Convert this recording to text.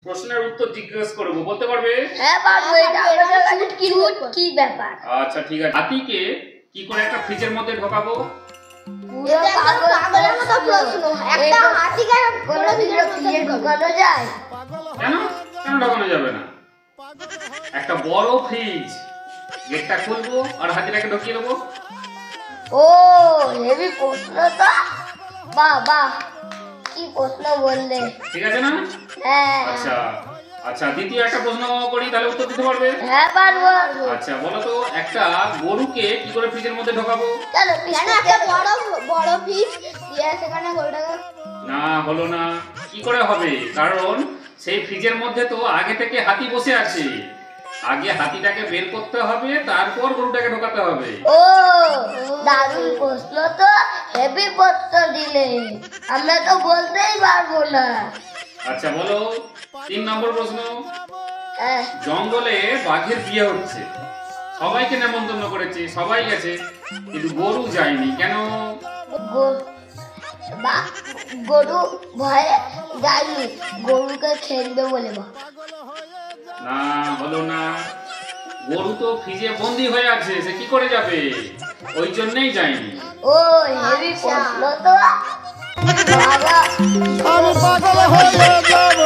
প্রশ্নের উত্তর জিজ্ঞেস করব, বলতে পারবে? হ্যাঁ পারবো। এটা কি ব্যাপার? আচ্ছা ঠিক আছে। হাতিকে কি করে একটা ফ্রিজের মধ্যে ঢোকাবো? পাগলের মতো প্রশ্ন। একটা হাতিকে কোনো ফ্রিজে ঢোকানো যায়? কেন কেন ঢোকানো যাবে না? একটা বড় ফ্রিজ, গেটটা খুলবো আর হাতিটাকে ঢুকিয়ে দেবো। ও হেভি প্রশ্ন তো। বাহ বাহ, কি প্রশ্ন বললে। ঠিক আছে না? হ্যাঁ আচ্ছা আচ্ছা, দ্বিতীয় একটা প্রশ্ন করি, তাহলে উত্তর দিতে পারবে? হ্যাঁ পারবো। আচ্ছা বলো তো, একটা গরুকে কি করে ফ্রিজের মধ্যে ঢোকাবো? চলো একটা বড় ফ্রিজ দিয়ে সেখানে গরুটাকে। না, হলো না। কি করে হবে? কারণ সেই ফ্রিজের মধ্যে তো আগে থেকে হাতি বসে আছে। আগে হাতিটাকে বের করতে হবে, তারপর গরুটাকে ঢোকাতে হবে। ও দারুণ প্রশ্ন তো, হেভি প্রশ্ন দিলে, আমরা তো বলতেই পারবো না। আচ্ছা বলো, 3 নম্বর প্রশ্ন। হ্যাঁ, জঙ্গলে বাঘের বিয়ে হচ্ছে, সবাইকে নেমন্তন্ন করেছে, সবাই গেছে, কিন্তু গরু যায়নি কেন? গরু ভয়ে যায়নি, গরুকে খেলবে বলে। না, হলো না। গরু তো ফ্রিজে বন্দি হয়ে আছে, সে কি করে যাবে? ওই জন্যই যায়নি। ও হেভি প্রশ্ন তো বাবা। আমি পাগল হয়ে যাব।